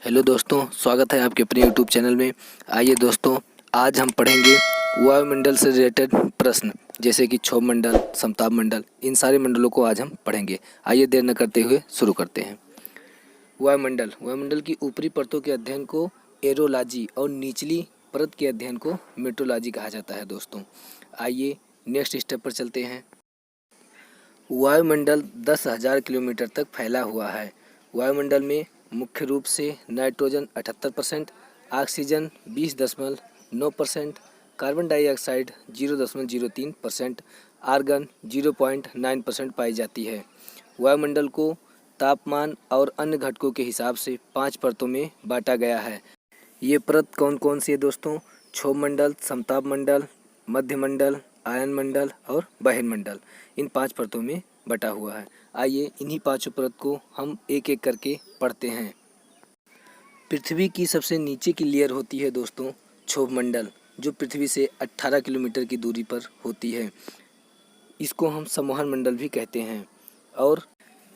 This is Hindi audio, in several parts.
हेलो दोस्तों, स्वागत है आपके अपने यूट्यूब चैनल में। आइए दोस्तों, आज हम पढ़ेंगे वायुमंडल से रिलेटेड प्रश्न, जैसे कि क्षोभ मंडल, समताप मंडल, इन सारे मंडलों को आज हम पढ़ेंगे। आइए देर न करते हुए शुरू करते हैं। वायुमंडल की ऊपरी परतों के अध्ययन को एरोलॉजी और निचली परत के अध्ययन को मेट्रोलॉजी कहा जाता है। दोस्तों आइए नेक्स्ट स्टेप पर चलते हैं। वायुमंडल 10,000 किलोमीटर तक फैला हुआ है। वायुमंडल में मुख्य रूप से nitrogen 78%, oxygen 20.9%, carbon dioxide 0.03%, argon 0.9% पाई जाती है। वायुमंडल को तापमान और अन्य घटकों के हिसाब से 5 परतों में बांटा गया है। ये परत कौन कौन सी है दोस्तों? क्षोभ मंडल, समताप मंडल, मध्य मंडल, आयन मंडल और बहिर्मंडल मंडल। इन 5 परतों में बटा हुआ है। आइए इन्हीं 5 परत को हम एक एक करके पढ़ते हैं। पृथ्वी की सबसे नीचे की लेयर होती है दोस्तों क्षोभ मंडल, जो पृथ्वी से 18 किलोमीटर की दूरी पर होती है। इसको हम संवहन मंडल भी कहते हैं। और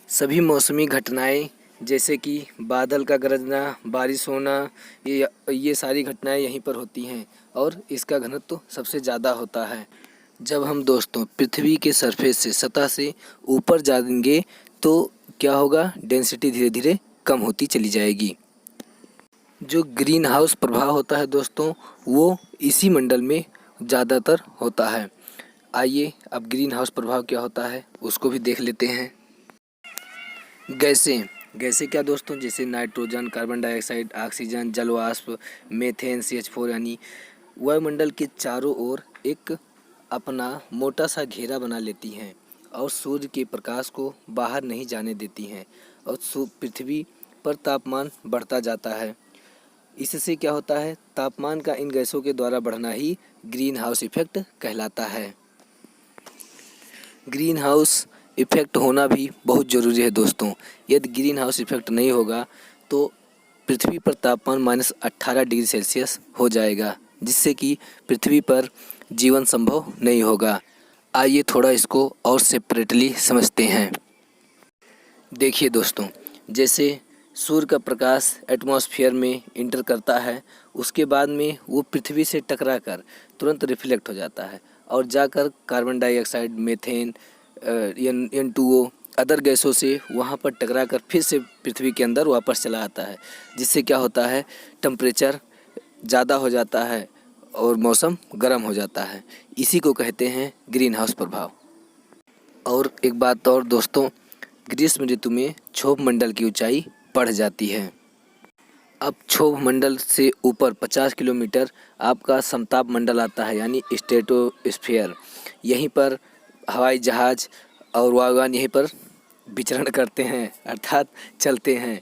सभी मौसमी घटनाएं जैसे कि बादल का गरजना, बारिश होना, ये सारी घटनाएं यहीं पर होती हैं और इसका घनत्व सबसे ज़्यादा होता है। जब हम दोस्तों पृथ्वी के सरफेस से, सतह से ऊपर जाएंगे तो क्या होगा? डेंसिटी धीरे धीरे कम होती चली जाएगी। जो ग्रीन हाउस प्रभाव होता है दोस्तों, वो इसी मंडल में ज़्यादातर होता है। आइए अब ग्रीन हाउस प्रभाव क्या होता है उसको भी देख लेते हैं। गैसें क्या दोस्तों? जैसे नाइट्रोजन, कार्बन डाइऑक्साइड, ऑक्सीजन, जलवाष्प, मीथेन, CH4 यानी वायुमंडल के चारों ओर एक अपना मोटा सा घेरा बना लेती हैं और सूर्य के प्रकाश को बाहर नहीं जाने देती हैं और पृथ्वी पर तापमान बढ़ता जाता है। इससे क्या होता है? तापमान का इन गैसों के द्वारा बढ़ना ही ग्रीन हाउस इफेक्ट कहलाता है। ग्रीन हाउस इफेक्ट होना भी बहुत ज़रूरी है दोस्तों। यदि ग्रीन हाउस इफेक्ट नहीं होगा तो पृथ्वी पर तापमान -18 डिग्री सेल्सियस हो जाएगा, जिससे कि पृथ्वी पर जीवन संभव नहीं होगा। आइए थोड़ा इसको और सेपरेटली समझते हैं। देखिए दोस्तों, जैसे सूर्य का प्रकाश एटमॉस्फेयर में इंटर करता है, उसके बाद में वो पृथ्वी से टकराकर तुरंत रिफ्लेक्ट हो जाता है और जाकर carbon dioxide, methane, N2O other गैसों से वहाँ पर टकराकर फिर से पृथ्वी के अंदर वापस चला आता है, जिससे क्या होता है? टेम्परेचर ज़्यादा हो जाता है और मौसम गर्म हो जाता है। इसी को कहते हैं ग्रीन हाउस प्रभाव। और एक बात और दोस्तों, ग्रीष्म ऋतु में क्षोभ मंडल की ऊंचाई बढ़ जाती है। अब क्षोभ मंडल से ऊपर 50 किलोमीटर आपका समताप मंडल आता है, यानी स्ट्रेटोस्फीयर। यहीं पर हवाई जहाज और वायुयान यहीं पर विचरण करते हैं, अर्थात चलते हैं।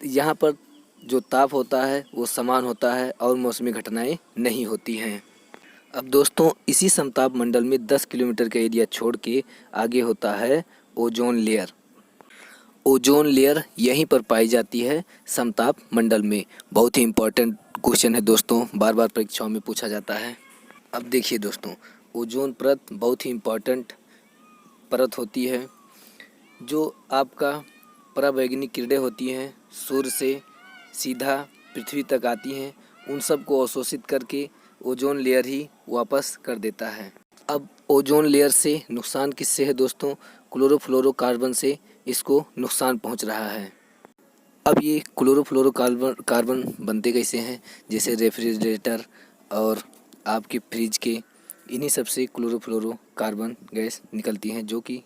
यहाँ पर जो ताप होता है वो समान होता है और मौसमी घटनाएं नहीं होती हैं। अब दोस्तों इसी समताप मंडल में 10 किलोमीटर का एरिया छोड़ के आगे होता है ओजोन लेयर। ओजोन लेयर यहीं पर पाई जाती है समताप मंडल में। बहुत ही इम्पोर्टेंट क्वेश्चन है दोस्तों, बार बार परीक्षाओं में पूछा जाता है। अब देखिए दोस्तों, ओजोन परत बहुत ही इम्पोर्टेंट परत होती है। जो आपका पराबैंगनी किरणें होती हैं सूर्य से सीधा पृथ्वी तक आती हैं, उन सब को अवशोषित करके ओजोन लेयर ही वापस कर देता है। अब ओजोन लेयर से नुकसान किससे है दोस्तों? क्लोरोफ्लोरोकार्बन से इसको नुकसान पहुंच रहा है। अब ये क्लोरोफ्लोरोकार्बन बनते कैसे हैं? जैसे रेफ्रिजरेटर और आपकी फ्रिज के, इन्हीं सब से क्लोरोफ्लोरोकार्बन गैस निकलती हैं, जो कि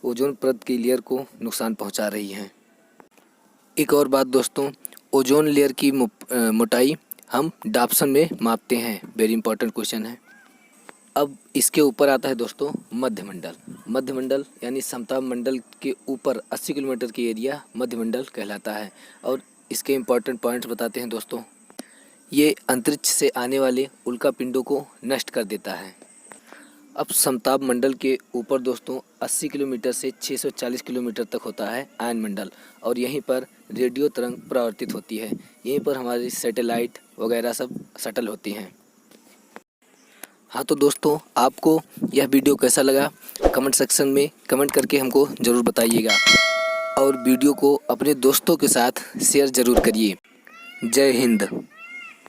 ओजोन परत की लेयर को नुकसान पहुंचा रही हैं। एक और बात दोस्तों, ओजोन लेयर की मोटाई हम डाप्सन में मापते हैं। वेरी इंपॉर्टेंट क्वेश्चन है। अब इसके ऊपर आता है दोस्तों मध्यमंडल। मध्यमंडल यानी समताप मंडल के ऊपर 80 किलोमीटर की एरिया मध्यमंडल कहलाता है। और इसके इम्पॉर्टेंट पॉइंट्स बताते हैं दोस्तों। ये अंतरिक्ष से आने वाले उल्का पिंडों को नष्ट कर देता है। अब समताप मंडल के ऊपर दोस्तों 80 किलोमीटर से 640 किलोमीटर तक होता है आयन मंडल, और यहीं पर रेडियो तरंग परावर्तित होती है। यहीं पर हमारी सैटेलाइट वगैरह सब सटल होती हैं। हाँ तो दोस्तों, आपको यह वीडियो कैसा लगा कमेंट सेक्शन में कमेंट करके हमको ज़रूर बताइएगा, और वीडियो को अपने दोस्तों के साथ शेयर ज़रूर करिए। जय हिंद।